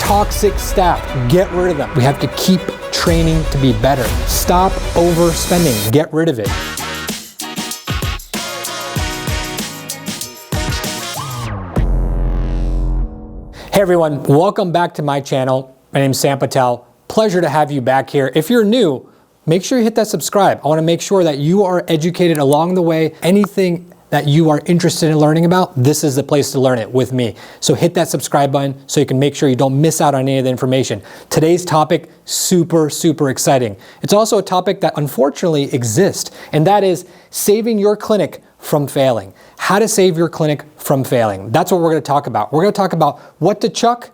toxic staff, get rid of them. We have to keep training to be better. Stop overspending, get rid of it. Hey everyone, welcome back to my channel. My name is Sam Patel. Pleasure to have you back here. If you're new, make sure you hit that subscribe. I want to make sure that you are educated along the way. Anything that you are interested in learning about, this is the place to learn it with me. So hit that subscribe button so you can make sure you don't miss out on any of the information. Today's topic, super exciting. It's also a topic that unfortunately exists, and that is saving your clinic from failing. How to save your clinic from failing. That's what we're going to talk about. We're going to talk about what to chuck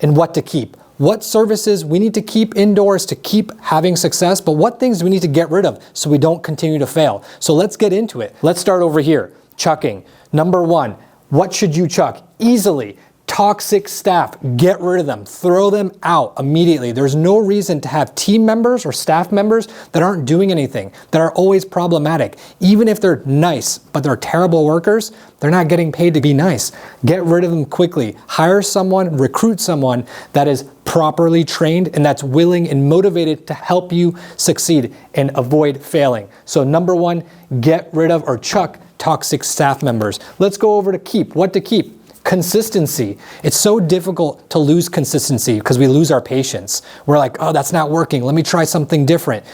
and what to keep. What services we need to keep indoors to keep having success, but what things do we need to get rid of so we don't continue to fail. So let's get into it. Let's start over here. Chucking. Number one, what should you chuck? Easily. Toxic staff, get rid of them, throw them out immediately. There's no reason to have team members or staff members that aren't doing anything, that are always problematic. Even if they're nice, but they're terrible workers, they're not getting paid to be nice. Get rid of them quickly. Hire someone, recruit someone that is properly trained and that's willing and motivated to help you succeed and avoid failing. So number one, get rid of or chuck toxic staff members. Let's go over to keep. What to keep? Consistency. It's so difficult to lose consistency because we lose our patience. We're like, oh, that's not working. Let me try something different.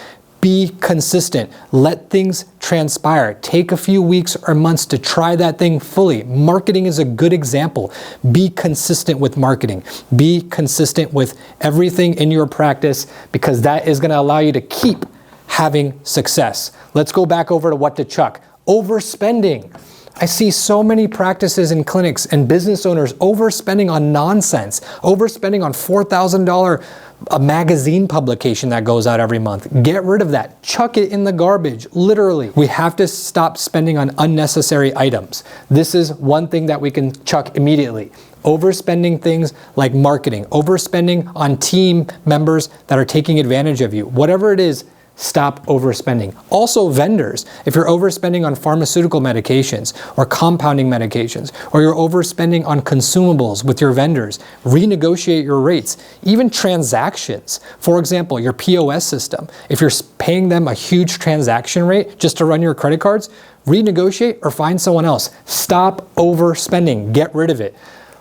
Be consistent. Let things transpire. Take a few weeks or months to try that thing fully. Marketing is a good example. Be consistent with marketing. Be consistent with everything in your practice because that is going to allow you to keep having success. Let's go back over to what to chuck. Overspending. I see so many practices and clinics and business owners overspending on nonsense, overspending on $4,000 a magazine publication that goes out every month. Get rid of that. Chuck it in the garbage, literally. We have to stop spending on unnecessary items. This is one thing that we can chuck immediately. Overspending things like marketing, overspending on team members that are taking advantage of you. Whatever it is, stop overspending. Also vendors, if you're overspending on pharmaceutical medications or compounding medications, or you're overspending on consumables with your vendors, renegotiate your rates. Even transactions, for example, your POS system, if you're paying them a huge transaction rate just to run your credit cards, renegotiate or find someone else. Stop overspending, get rid of it.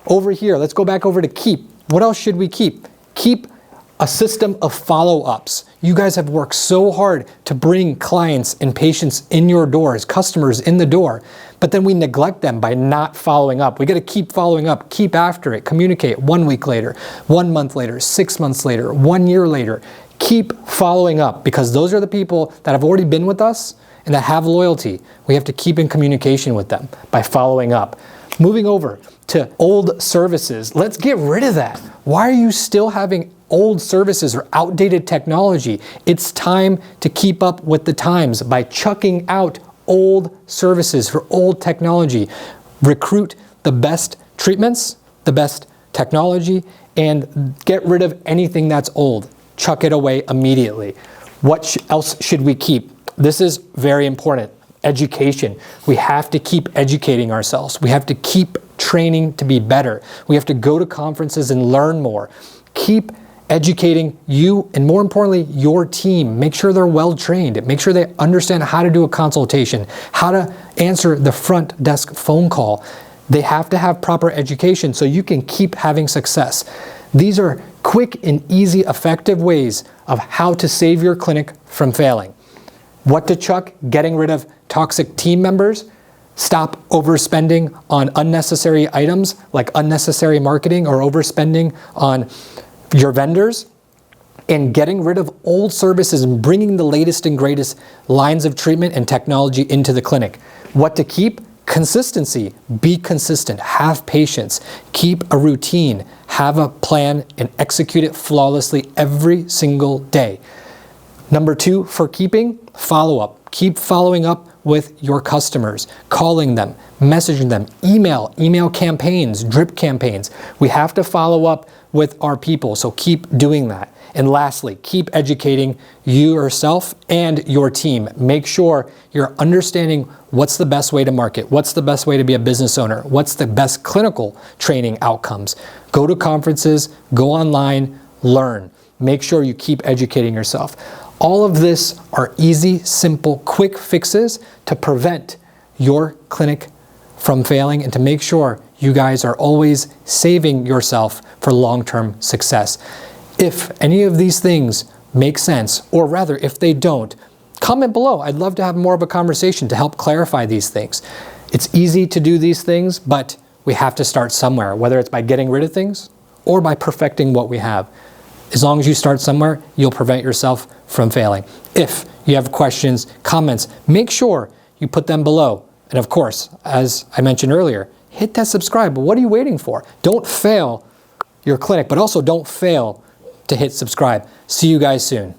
Over here, let's go back over to keep. What else should we keep? Keep a system of follow-ups. You guys have worked so hard to bring clients and patients in your doors, customers in the door, but then we neglect them by not following up. We got to keep following up, keep after it, communicate 1 week later, 1 month later, 6 months later, 1 year later. Keep following up because those are the people that have already been with us and that have loyalty. We have to keep in communication with them by following up. Moving over to old services, let's get rid of that. Why are you still having old services or outdated technology? It's time to keep up with the times by chucking out old services for old technology. Recruit the best treatments, the best technology, and get rid of anything that's old. Chuck it away immediately. What else should we keep? This is very important. Education. We have to keep educating ourselves. We have to keep training to be better. We have to go to conferences and learn more. Keep educating you and more importantly, your team. Make sure they're well trained. Make sure they understand how to do a consultation, how to answer the front desk phone call. They have to have proper education so you can keep having success. These are quick and easy, effective ways of how to save your clinic from failing. What to chuck? Getting rid of toxic team members. Stop overspending on unnecessary items like unnecessary marketing or overspending on your vendors, and getting rid of old services and bringing the latest and greatest lines of treatment and technology into the clinic. What to keep? Consistency. Be consistent. Have patience. Keep a routine. Have a plan and execute it flawlessly every single day. Number two, for keeping, follow-up. Keep following up with your customers, calling them, messaging them, email campaigns, drip campaigns. We have to follow up with our people, so keep doing that. And lastly, keep educating you yourself and your team. Make sure you're understanding what's the best way to market, what's the best way to be a business owner, what's the best clinical training outcomes. Go to conferences, go online, learn. Make sure you keep educating yourself. All of this are easy, simple, quick fixes to prevent your clinic from failing and to make sure you guys are always saving yourself for long-term success. If any of these things make sense, or rather if they don't, comment below. I'd love to have more of a conversation to help clarify these things. It's easy to do these things, but we have to start somewhere, whether it's by getting rid of things or by perfecting what we have. As long as you start somewhere, you'll prevent yourself from failing. If you have questions, comments, make sure you put them below. And of course, as I mentioned earlier, hit that subscribe. What are you waiting for? Don't fail your clinic, but also don't fail to hit subscribe. See you guys soon.